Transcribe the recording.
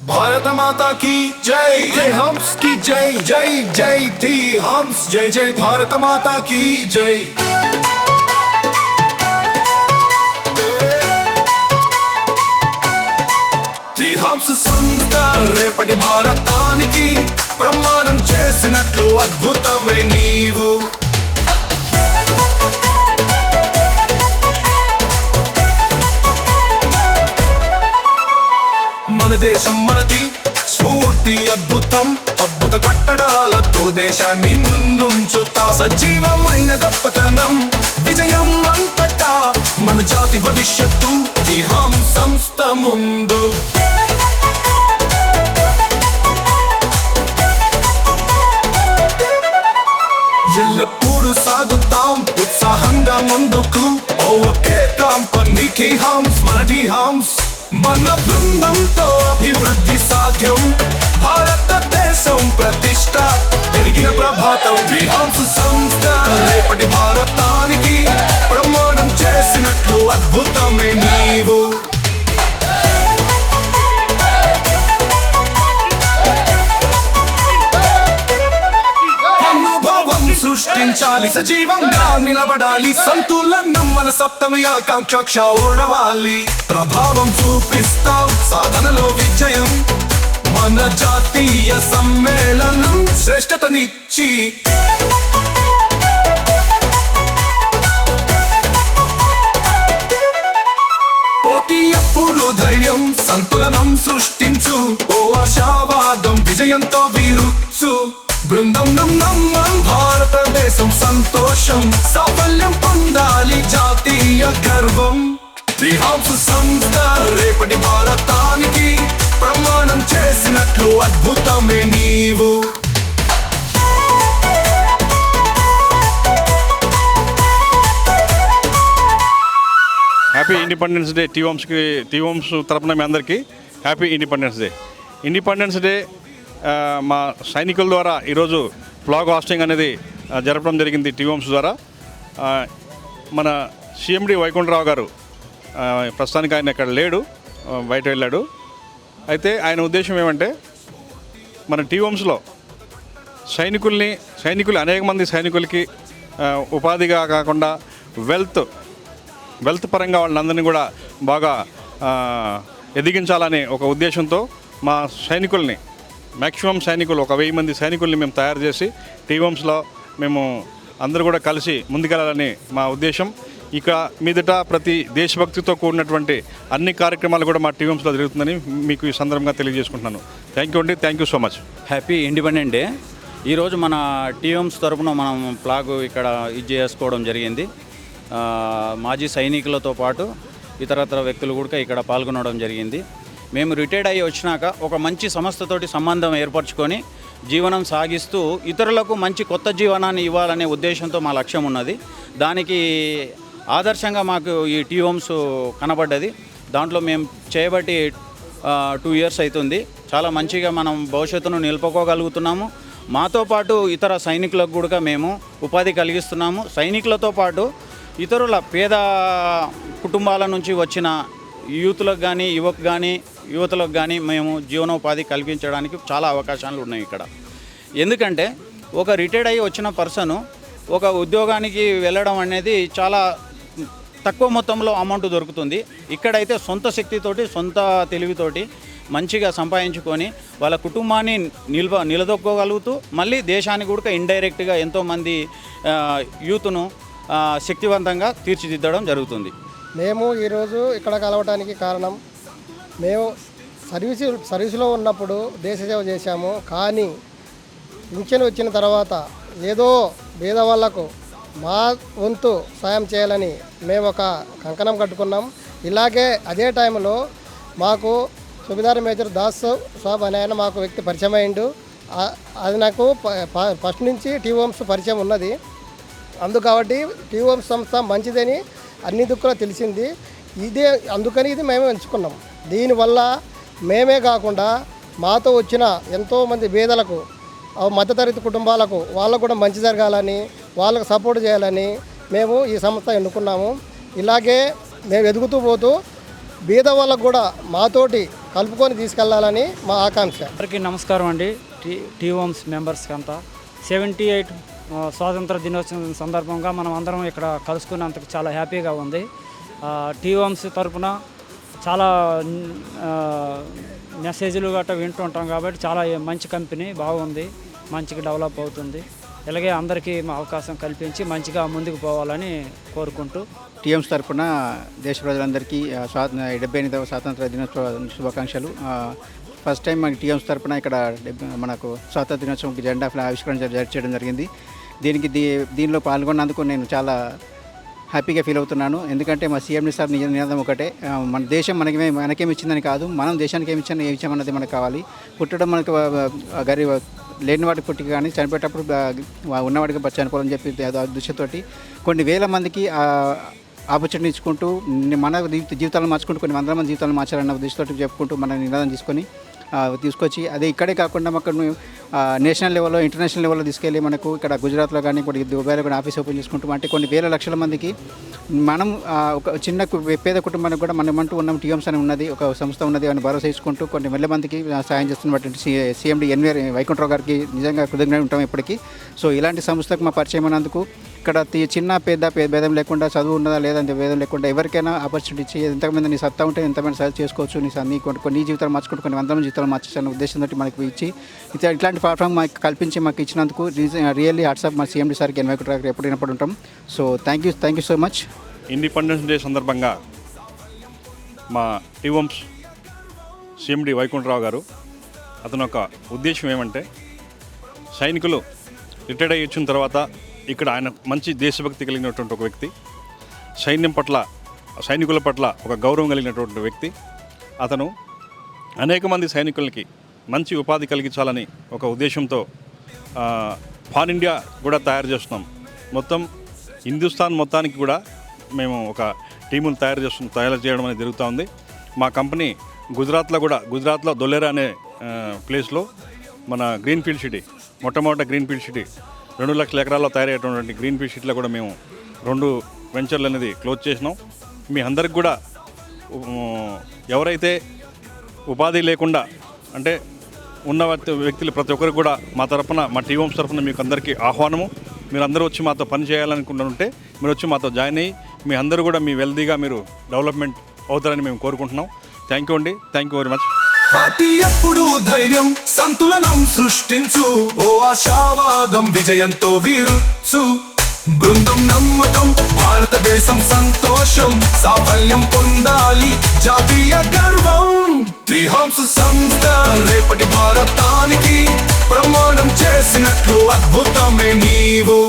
भारत माता की जय, जय हंस की जय, जय जय टी हंस, जय जय भारत माता की जय। టీ హంస సంస్థ రేపటి భారతానికి ప్రమాణం చేసినట్లు అద్భుతమే నీవు। మన దేశం మనది స్ఫూర్తి అద్భుతం, అద్భుత కట్టడాలతో దేశాన్ని ముందుంచుతా। సజీవమైన గొప్పతనం విజయం అంతటా మన జాతి భవిష్యత్తు టీ హంస సంస్థ ముందు। ఎల్లప్పుడూ సాగుతాం ఉత్సాహంగా ముందుకు, ఒకే కంపెనీకి హంస్ మనది హంస్। మన బృందంతో అభివృద్ధి సాధ్యం, భారతదేశం ప్రతిష్ట పెరిగిన ప్రభాతం టీ హంస సంస్థ రేపటి భారతానికి ప్రమాణం చేసినట్లు అద్భుతమే నీవు। సృష్టించాలి, సజీవంగా నిలబడాలి, సంతులనం మన సప్తమి ఆకాంక్ష ఓడవాలి। ప్రభావం చూపిస్తాం సాధనలో విజయం, మన జాతీయ సమ్మేళనం శ్రేష్టతనిచ్చి। పోటీ ఎప్పుడు ధైర్యం సంతులనం సృష్టించు, ఓ ఆశావాదం విజయంతో వీరుచు। బృందం నమ్మం భారతదేశం సంతోషం, సాఫల్యం పొందాలి జాతీయ గర్వం। టీ హంస సంస్థ రేపటి భారతానికి ప్రమాణం చేసినట్లు అద్భుతమే నీవు। Happy independence day T Homes తరపున మీ అందరికీ happy independence day. Independence day మా సైనికుల ద్వారా ఈరోజు ఫ్లాగ్ హాస్టింగ్ అనేది జరపడం జరిగింది టీ హోమ్స్ ద్వారా। మన సిఎండి వైకుంఠరావు గారు ప్రస్తుతానికి ఆయన ఇక్కడ లేడు, బయట వెళ్ళాడు। అయితే ఆయన ఉద్దేశం ఏమంటే మన టీ హోమ్స్లో సైనికులు అనేక మంది సైనికులకి ఉపాధిగా కాకుండా వెల్త్ పరంగా వాళ్ళందరినీ కూడా బాగా ఎదిగించాలనే ఒక ఉద్దేశంతో మా సైనికుల్ని మ్యాక్సిమం సైనికులు ఒక 1000 మంది సైనికుల్ని మేము తయారు చేసి టీ హోమ్స్లో మేము అందరూ కూడా కలిసి ముందుకెళ్ళాలని మా ఉద్దేశం। ఇక మీదట ప్రతి దేశభక్తితో కూడినటువంటి అన్ని కార్యక్రమాలు కూడా మా టీ హోమ్స్లో జరుగుతుందని మీకు ఈ సందర్భంగా తెలియజేసుకుంటున్నాను। థ్యాంక్ యూ అండి, thank you so much. Happy independent day. ఈరోజు మన టీ హోమ్స్ తరపున మనం ఫ్లాగ్ ఇక్కడ చేసుకోవడం జరిగింది। మాజీ సైనికులతో పాటు ఇతరత్ర వ్యక్తులు కూడా ఇక్కడ పాల్గొనడం జరిగింది। మేము రిటైర్డ్ అయ్యి వచ్చినాక ఒక మంచి సంస్థతోటి సంబంధం ఏర్పరచుకొని జీవనం సాగిస్తూ ఇతరులకు మంచి కొత్త జీవనాన్ని ఇవ్వాలనే ఉద్దేశంతో మా లక్ష్యం ఉన్నది। దానికి ఆదర్శంగా మాకు ఈ టీ హోమ్స్ కనబడ్డది। దాంట్లో మేము చేయబట్టి 2 years అవుతుంది। చాలా మంచిగా మనం భవిష్యత్తును నిలుపుకోగలుగుతున్నాము। మాతో పాటు ఇతర సైనికులకు కూడా మేము ఉపాధి కలిగిస్తున్నాము। సైనికులతో పాటు ఇతరుల పేద కుటుంబాల నుంచి వచ్చిన యూత్లకు కానీ యువతలకు కానీ మేము జీవనోపాధి కల్పించడానికి చాలా అవకాశాలు ఉన్నాయి ఇక్కడ। ఎందుకంటే ఒక రిటైర్డ్ అయ్యి వచ్చిన పర్సను ఒక ఉద్యోగానికి వెళ్ళడం అనేది చాలా తక్కువ మొత్తంలో అమౌంట్ దొరుకుతుంది। ఇక్కడైతే సొంత శక్తితోటి సొంత తెలివితోటి మంచిగా సంపాదించుకొని వాళ్ళ కుటుంబాన్ని నిలదొక్కోగలుగుతూ మళ్ళీ దేశానికి కూడా ఇండైరెక్ట్గా ఎంతోమంది యూత్ను శక్తివంతంగా తీర్చిదిద్దడం జరుగుతుంది। మేము ఈరోజు ఇక్కడ కలవటానికి కారణం, మేము సర్వీసులో ఉన్నప్పుడు దేశ సేవ చేశాము, కానీ పింఛన్ వచ్చిన తర్వాత ఏదో పేదవాళ్లకు మా వంతు సాయం చేయాలని మేము ఒక కంకణం కట్టుకున్నాం। ఇలాగే అదే టైంలో మాకు సుబేదార్ మేజర్ దాస్ సాబ్ అనే ఆయన మాకు వ్యక్తి పరిచయం అయిండు। అది నాకు ఫస్ట్ నుంచి టీ హోమ్స్ పరిచయం ఉన్నది, కాబట్టి టీ హోమ్స్ సంస్థ మంచిదని అన్ని దిక్కులా తెలిసింది। అందుకని ఇది మేము ఎంచుకున్నాం। దీనివల్ల మేమే కాకుండా మాతో వచ్చిన ఎంతోమంది పేదలకు మధ్యతరగతి కుటుంబాలకు వాళ్ళకు కూడా మంచి జరగాలని వాళ్ళకు సపోర్ట్ చేయాలని మేము ఈ సంస్థ ఎన్నుకున్నాము। ఇలాగే మేము ఎదుగుతూ పోతూ బీద వాళ్ళకు కూడా మాతోటి కలుపుకొని తీసుకెళ్లాలని మా ఆకాంక్ష. అందరికీ నమస్కారం అండి. టీ హోమ్స్ మెంబర్స్కి అంతా 78 స్వాతంత్ర దినోత్సవం సందర్భంగా మనం అందరం ఇక్కడ కలుసుకున్నందుకు చాలా హ్యాపీగా ఉంది. టీ హోమ్స్ తరఫున చాలా మెసేజ్లు గట్రా వింటుంటాం కాబట్టి చాలా మంచి కంపెనీ, బాగుంది, మంచిగా డెవలప్ అవుతుంది. ఇలాగే అందరికీ అవకాశం కల్పించి మంచిగా ముందుకు పోవాలని కోరుకుంటూ టీఎంస్ తరఫున దేశ ప్రజలందరికీ 78వ స్వాతంత్ర దినోత్సవ శుభాకాంక్షలు. ఫస్ట్ టైం మనకి టీఎంస్ తరఫున ఇక్కడ మనకు స్వాతంత్ర దినోత్సవం జెండా ఆవిష్కరణ చేయడం జరిగింది. దీనిలో పాల్గొన్నందుకు నేను చాలా హ్యాపీగా ఫీల్ అవుతున్నాను. ఎందుకంటే మా సీఎండి సార్ నినాదం ఒకటే, మన దేశం మనకేమి ఇచ్చిందని కాదు, మనం దేశానికి ఏమి ఇచ్చామన్నది మనకు కావాలి. పుట్టడం మనకు లేని వాటికి పుట్టి కానీ చనిపోయేటప్పుడు ఉన్నవాడికి చనిపోవాలని చెప్పి దృష్టితోటి కొన్ని వేల మందికి ఆపర్చునిటీ ఇచ్చుకుంటూ మన జీవితాలను మార్చుకుంటూ కొన్ని వందల మంది జీవితాలను మార్చాలన్న దృష్టితోటి చెప్పుకుంటూ మన నినాదం తీసుకొచ్చి అదే ఇక్కడే కాకుండా మాకు నేషనల్ లెవెల్లో ఇంటర్నేషనల్ లెవెల్లో తీసుకెళ్ళి మనకు ఇక్కడ గుజరాత్లో కానీ ఇప్పుడు దుబాయ్లో కానీ ఆఫీస్ ఓపెన్ చేసుకుంటూ అంటే కొన్ని వేల లక్షల మందికి మనం ఒక చిన్న పేద కుటుంబానికి కూడా మనమంటూ ఉన్న టీఎంస్ అని ఉన్నది, ఒక సంస్థ ఉన్నది అని భరోసా ఇచ్చుకుంటూ కొన్ని వేల మందికి సాయం చేస్తున్నటువంటి సీఎండి ఎన్వీఆర్ వైకుంఠరావు గారికి నిజంగా కృతజ్ఞత ఉంటాం ఇప్పటికీ. సో ఇలాంటి సంస్థకు మా పరిచయం అయినందుకు ఇక్కడ చిన్న పెద్ద భేదం లేకుండా చదువు ఉన్నదా లేదంటే భేదం లేకుండా ఎవరికైనా ఆపర్చునిటీ ఇచ్చి ఎంతమంది నీ సత్తా ఉంటే ఎంతమంది సర్చ్ చేసుకోవచ్చు, కొన్ని జీవితాలు మార్చుకుంటూ కొన్ని వందల జీవితాలు మార్చాలన్న ఉద్దేశంతో మనకు ఇచ్చి ఇట్లాంటి ప్లాట్ఫామ్ మాకు కల్పించి మాకు ఇచ్చినందుకు రియల్లీ హ్యాట్సాప్ మా సీఎండి సార్కి ఎన్వైకుంఠరావు గారికి ఎప్పుడైనప్పుడు ఉంటాం. So thank you so much. Independence day సందర్భంగా మా టీ హోమ్స్ సీఎండి వైకుంఠరావు గారు అతని యొక్క ఉద్దేశం ఏమంటే సైనికులు రిటైర్డ్ అయ్యి వచ్చిన తర్వాత ఇక్కడ ఆయన మంచి దేశభక్తి కలిగినటువంటి ఒక వ్యక్తి, సైనికుల పట్ల ఒక గౌరవం కలిగినటువంటి వ్యక్తి. అతను అనేక మంది సైనికులకి మంచి ఉపాధి కలిగించాలని ఒక ఉద్దేశంతో పాన్ ఇండియా కూడా తయారు చేస్తున్నాం. మొత్తం హిందుస్థాన్ మొత్తానికి కూడా మేము ఒక టీములు తయారు చేయడం అనేది జరుగుతూ ఉంది. మా కంపెనీ గుజరాత్లో దొలేరా అనే ప్లేస్లో మన గ్రీన్ఫీల్డ్ సిటీ, మొట్టమొదటి గ్రీన్ఫీల్డ్ సిటీ 2 లక్షల ఎకరాల్లో తయారయ్యేటువంటి గ్రీన్ఫీల్డ్ సిటీలో కూడా మేము 2 వెంచర్లు అనేది క్లోజ్ చేసినాం. మీ అందరికి కూడా ఎవరైతే ఉపాధి లేకుండా అంటే ఉన్న వ్యక్తులు ప్రతి ఒక్కరికి కూడా మా టీ హోమ్స్ తరఫున మీకు అందరికీ ఆహ్వానము. మీరు అందరూ వచ్చి మాతో పని చేయాలనుకుంటుంటే మీరు వచ్చి మాతో జాయిన్ అయ్యి మీ అందరూ కూడా మీ వెల్దీగా మీరు డెవలప్మెంట్ అవుతారని మేము కోరుకుంటున్నాం. థ్యాంక్ యూ అండి. Thank you very much. Party ఎప్పుడు ధైర్యం సంతులనం సృష్టించు, ఓ ఆశావాదం విజయంతో వీరుచు, బృందం నమ్మకం భారతదేశం సంతోషం, సాఫల్యం పొందాలి జాతీయ గర్వం. టీ హోమ్స్ సంస్థ రేపటి భారతానికి ప్రమాణం చేసినట్లు అద్భుతమే నీవు.